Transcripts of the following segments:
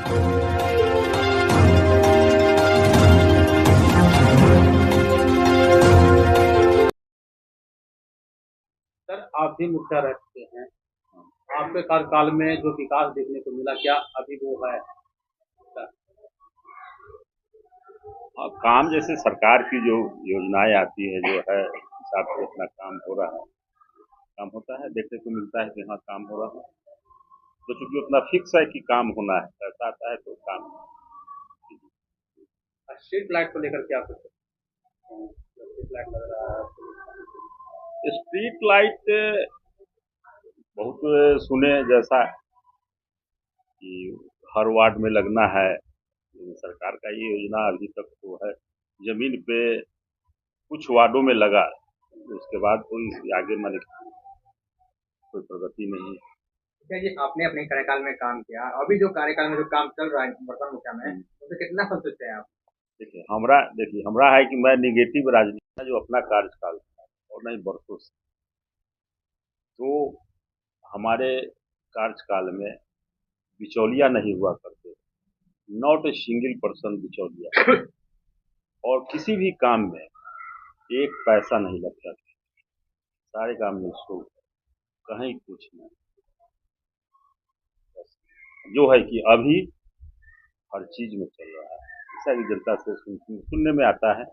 Sir, आप भी मुखिया रह चुके हैं। आपके कार्यकाल में जो विकास देखने को मिला, क्या अभी वो है? सर, हाँ, काम जैसे सरकार की जो योजनाएं आती है जो है हिसाब से अपना काम हो रहा है। काम होता है, देखने को मिलता है कि हाँ काम हो रहा है। तो चूंकि उतना फिक्स है कि काम होना है, पैसा आता है तो काम। स्ट्रीट लाइट को लेकर क्या कुछ स्ट्रीट लाइट लग रहा है? स्ट्रीट लाइट बहुत सुने जैसा कि हर वार्ड में लगना है, लेकिन सरकार का ये योजना अभी तक तो है जमीन पे कुछ वार्डों में लगा, उसके बाद कोई आगे माने कोई प्रगति नहीं है। क्या जी आपने अपने कार्यकाल में काम किया, अभी जो कार्यकाल में जो काम चल रहा है वर्तमान मुखिया में, उससे कितना संतुष्ट है आप? देखिए हमरा है कि मैं निगेटिव राजनीति का जो अपना कार्यकाल था और नहीं बरसों से, तो हमारे कार्यकाल में बिचौलिया नहीं हुआ करते, नॉट ए सिंगल पर्सन बिचौलिया, और किसी भी काम में एक पैसा नहीं लगता था, सारे काम निःशुल्क, कहीं कुछ नहीं। बस जो है कि अभी हर चीज में चल रहा है, ऐसा कि जनता से सुनने में आता है,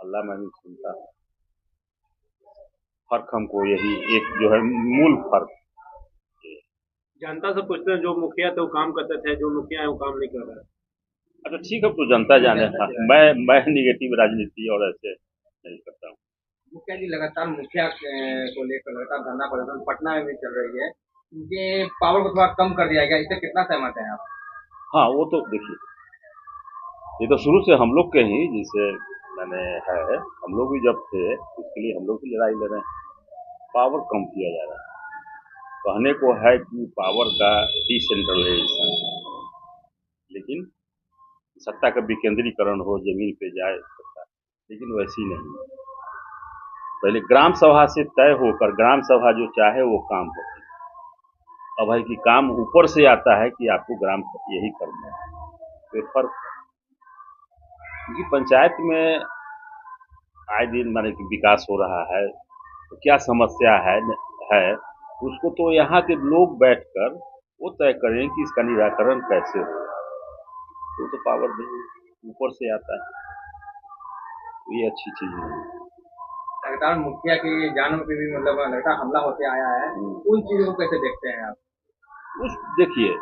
अल्लाह मैं भी सुनता हूँ। फर्क हमको यही एक जो है मूल फर्क। जनता से पूछते हैं, जो मुखिया थे वो काम करते थे, जो मुखिया है वो काम नहीं कर रहा है। अच्छा ठीक है, तो जनता जाने। हाँ, मैं निगेटिव राजनीति और ऐसे नहीं करता हूँ। मुखिया जी लगातार मुखिया को लेकर लगातार धरना प्रदर्शन पटना में भी चल रही है, उनके पावर को थोड़ा कम कर दिया गया, इससे कितना सहमत है आप? हाँ वो तो देखिए, ये तो शुरू से हम लोग के ही जिसे मैंने है, हम लोग भी जब थे उसके लिए हम लोग भी लड़ाई लड़ रहे हैं। पावर कम किया जा रहा है, कहने को है कि पावर का डिसेंट्रलाइजेशन, लेकिन सत्ता का विकेंद्रीकरण हो, जमीन पे जाए सत्ता, लेकिन वैसी नहीं है। पहले ग्राम सभा से तय होकर ग्राम सभा जो चाहे वो काम होती है। अब है कि काम ऊपर से आता है कि आपको ग्राम यही करना है, तो ये फर्क है। क्योंकि पंचायत में आए दिन माने कि विकास हो रहा है, तो क्या समस्या है उसको तो यहाँ के लोग बैठकर वो तय करें कि इसका निराकरण कैसे हो, तो पावर नहीं, ऊपर से आता है, तो ये अच्छी चीज नहीं है। लगातार मुखिया की जानों पे भी मतलब लगातार हमला होते आया है, उन चीजों को कैसे देखते हैं आप? उस देखिए,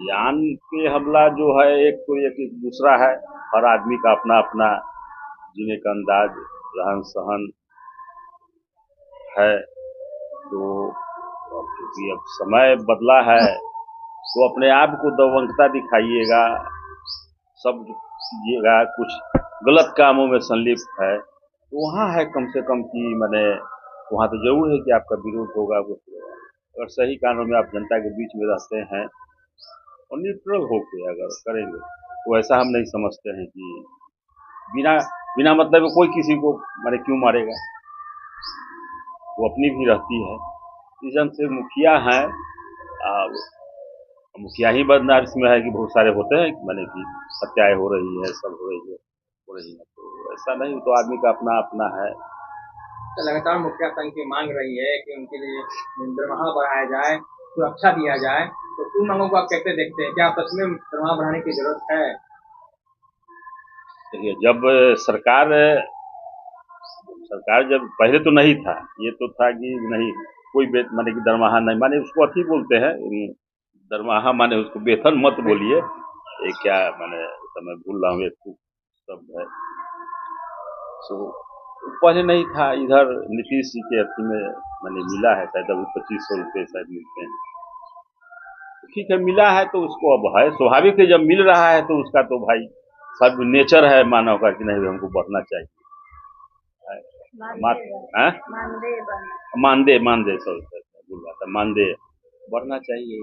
जान पे हमला जो है एक तो एक दूसरा है, हर आदमी का अपना अपना जीने का अंदाज, रहन सहन है, तो क्योंकि अब समय बदला है तो अपने आप को दबंगता दिखाइएगा, सब कीजिएगा, कुछ गलत कामों में संलिप्त है तो वहाँ है कम से कम कि मैंने वहाँ तो जरूर है कि आपका विरोध होगा, कुछ होगा। अगर सही कानों में आप जनता के बीच में रहते हैं और न्यूट्रल होके अगर करेंगे, तो ऐसा हम नहीं समझते हैं कि बिना बिना मतलब कोई किसी को मारे क्यों मारेगा, वो अपनी भी रहती है। इस ढंग से मुखिया हैं, मुखिया ही बदनाम इसमें है कि बहुत सारे होते हैं मैंने कि हत्याएं हो रही है, सब हो रही है, तो ऐसा नहीं, तो आदमी का अपना अपना है। तो लगातार मुखिया संघ की मांग रही है कि उनके लिए दरमाहा बढ़ाया जाए, सुरक्षा दिया जाए, तो उन मांगों को आप कैसे देखते हैं? क्या सच में दरमाहा बढ़ाने की जरूरत है? देखिए, जब सरकार सरकार जब पहले तो नहीं था, ये तो था कि नहीं कोई माने कि दरमाहा नहीं, माने उसको अथी बोलते हैं, दरमाहा माने उसको वेतन मत बोलिए, ये क्या माने मैं भूल रहा हूँ एक शब्द है, सो पहले नहीं था। इधर नीतीश जी के अथी में मैंने मिला है, शायद अभी 2500 रुपये शायद मिलते हैं, ठीक है मिला है तो उसको अब है स्वाभाविक है, जब मिल रहा है तो उसका तो भाई सब नेचर है मानव का कि नहीं हमको बढ़ना चाहिए। मानदेय मानदेय सॉरी भूल रहा था, मानदेय बढ़ना चाहिए।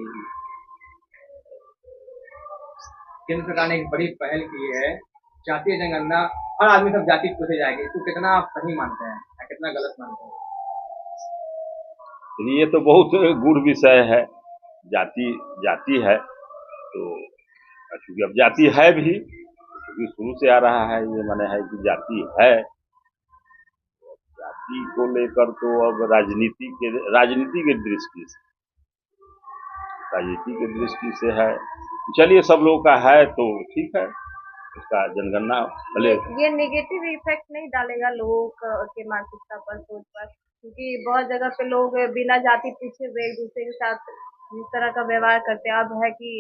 केंद्र सरकार ने एक बड़ी पहल की है, जातीय जनगणना, हर आदमी सब जाति पूछे जाएगी, इसको कितना आप सही मानते हैं या कितना गलत मानते हैं? ये तो बहुत गुड़ विषय है, जाति जाति है, तो क्योंकि अब जाति है भी, क्योंकि शुरू से आ रहा है ये माने है कि जाति है। जाति को लेकर तो अब राजनीति की दृष्टि से है। चलिए सब लोगों का है तो ठीक है, उसका जनगणना भले। ये नेगेटिव इफेक्ट नहीं डालेगा लोगों के मानसिकता पर, सोच पर, क्योंकि बहुत जगह पे लोग बिना जाति पूछे हुए एक दूसरे के साथ जिस तरह का व्यवहार करते हैं, अब है कि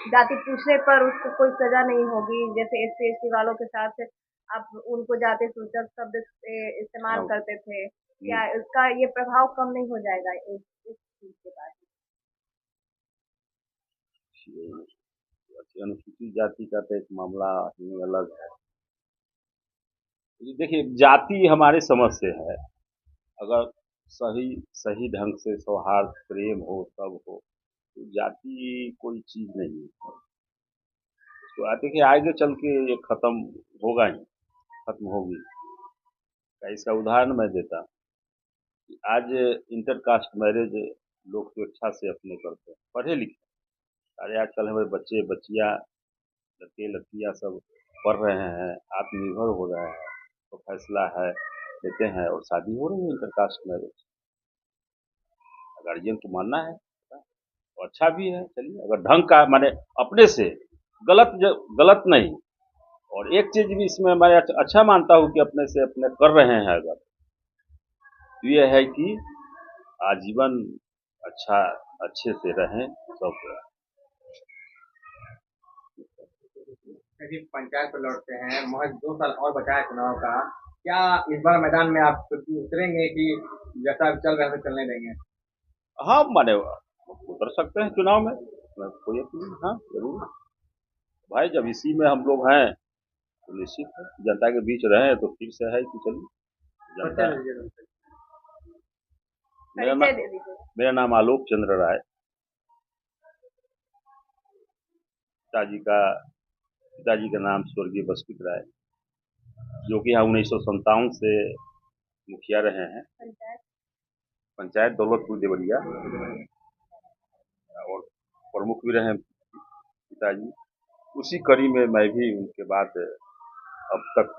जाति पूछने पर उसको कोई सजा नहीं होगी। जैसे SC/ST वालों के साथ आप उनको जाति सूचक शब्द इस्तेमाल करते थे, क्या इसका ये प्रभाव कम नहीं हो जाएगा इस चीज के बाद? अनुसूचित जाति का तो एक मामला ही अलग है। देखिए जाति हमारे समझ से है, अगर सही ढंग से सौहार्द प्रेम हो सब हो तो जाति कोई चीज नहीं है। तो देखिए आगे चल के ये खत्म होगा ही, खत्म होगी। इसका उदाहरण मैं देता हूँ कि आज इंटरकास्ट मैरिज लोग स्वेच्छा से अपने करते हैं, पढ़े लिखे। अरे आजकल हमारे बच्चे बच्चियां लड़के लड़कियां सब पढ़ रहे हैं, आत्मनिर्भर हो रहे हैं, तो फैसला है लेते हैं और शादी हो रही है इंटरकास्ट मैरिज। गार्जियन को मानना है तो अच्छा भी है। चलिए अगर ढंग का माने अपने से गलत नहीं। और एक चीज भी इसमें मैं अच्छा मानता हूँ कि अपने से अपने कर रहे हैं अगर, तो ये है कि आजीवन अच्छे से रहें सब। पंचायत पर लौटते हैं, महज 2 साल और बचा है चुनाव का। क्या इस बार मैदान में आप उतरेंगे कि जैसा चल रहा है चलने देंगे? हाँ माने उतर सकते हैं चुनाव में, कोई नहीं। हाँ जरूर भाई, जब इसी में हम लोग हैं तो निश्चित है जनता के बीच रहे तो फिर से है कि चलिए जनता। मेरा नाम आलोक चंद्र राय। पिताजी का नाम स्वर्गीय बसकित राय, जो कि यहाँ 1957 से मुखिया रहे हैं पंचायत दौलतपुर देवरिया, और प्रमुख भी रहे पिताजी। उसी कड़ी में मैं भी उनके बाद अब तक